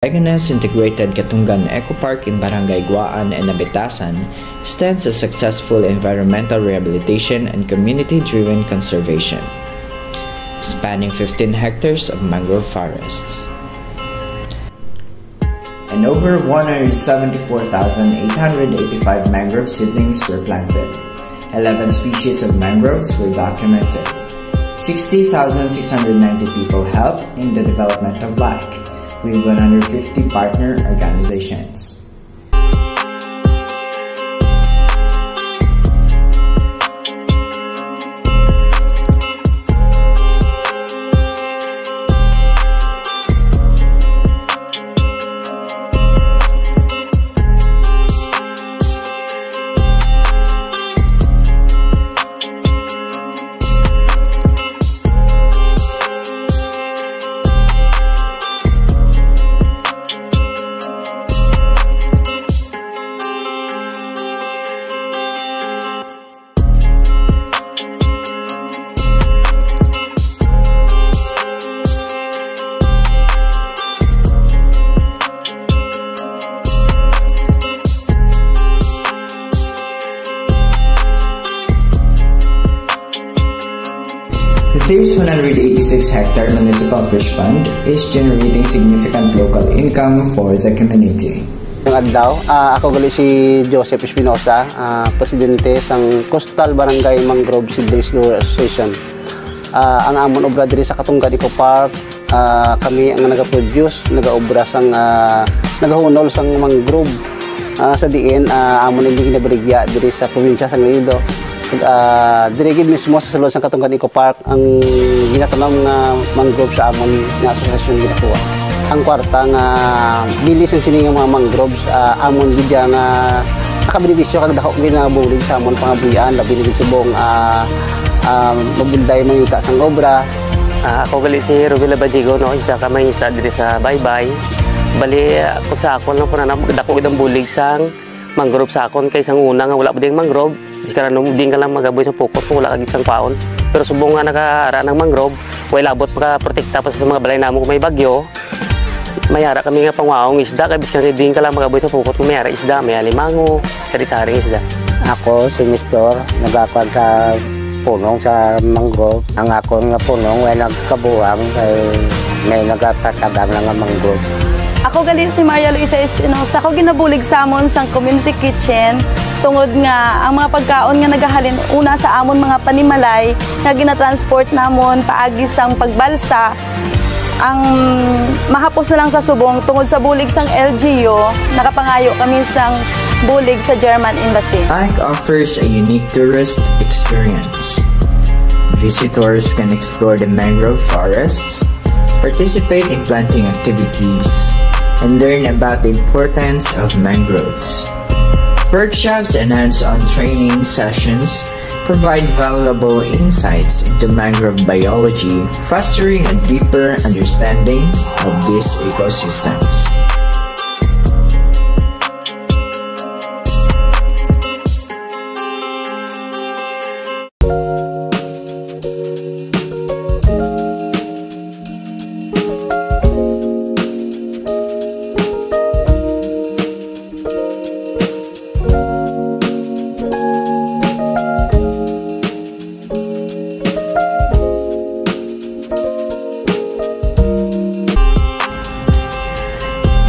Leganes Integrated Katungan Eco Park in Barangay Guaan and Nabitasan stands a successful environmental rehabilitation and community-driven conservation, spanning 15 hectares of mangrove forests. And over 174,885 mangrove seedlings were planted. 11 species of mangroves were documented. 60,690 people helped in the development of LIKE, with 150 partner organizations. The SAVE's 186-hectare municipal fish fund is generating significant local income for the community. Adlaw, ako gali si Joseph Espinosa, presidente sang Coastal Barangay Mangrove Seedlings Lure Association. Ang amon obra diri sa Katungan Eco Park, kami ang nagaproduce, nagaobra sang nagahunol sang mangrove sa diin amon hindi ginabaligya diri sa probinsya sang Iloilo. Dirigid mismo sa sulod sa Katungan Eco Park ang ginatanong mangrove sa amon nga asosasyon ginakuha. Ang kwarta nga bilis ang siningang mga mangroves amon gidya nga nakabenepisyo kag dako ginabulig sa amon pangabuyan labi ni subong mabunday mangita sang obra. Ako gali si Rubila Badigo, no, isa ka mangisa diri sa Baybay. Bali kung sa akon lang po na dako gidang bulig sang mangrove sa akon kay sang una nga wala pa ding mangrove. Di ka lang magaboy sa pukot kung wala kagit sang paon. Pero subong nga nakaara ng mangrove, way labot makaprotekta pa sa mga balay namo kung may bagyo. Mayara kami nga pangwaong isda, kaya biskan din ka lang magaboy sa pukot kung mayara isda, may alimango, kadisaring isda. Ako, si Nestor, nagakad sa punong sa mangrove. Ang ako nga punong ay nagkabuhang, may nagkatagang lang ang mangrove. Ako gali si Maria Luisa Espinosa. Ako ginabulig sa amon sang community kitchen tungod nga ang mga pagkaon nga nagahalin una sa amon mga panimalay nga ginatransport namon paagi sang pagbalsa ang mahapos na lang sa subong tungod sa bulig sang LGU. Nakapangayo kami sang bulig sa German Embassy. LIKE offers a unique tourist experience. Visitors can explore the mangrove forests, participate in planting activities, and learn about the importance of mangroves. Workshops and hands-on training sessions provide valuable insights into mangrove biology, fostering a deeper understanding of these ecosystems.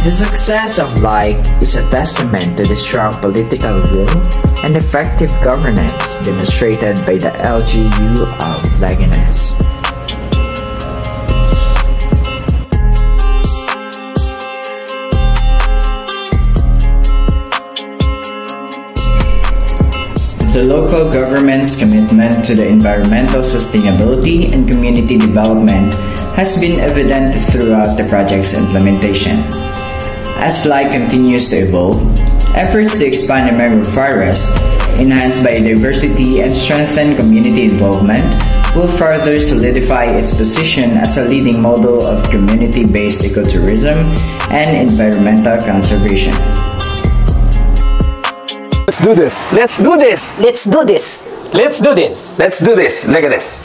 The success of LIKE is a testament to the strong political will and effective governance demonstrated by the LGU of Leganes. The local government's commitment to the environmental sustainability and community development has been evident throughout the project's implementation. As LIKE continues to evolve, efforts to expand the mangrove forest, enhance biodiversity, and strengthen community involvement will further solidify its position as a leading model of community-based ecotourism and environmental conservation. Let's do this! Let's do this! Let's do this! Let's do this! Let's do this! Leganes!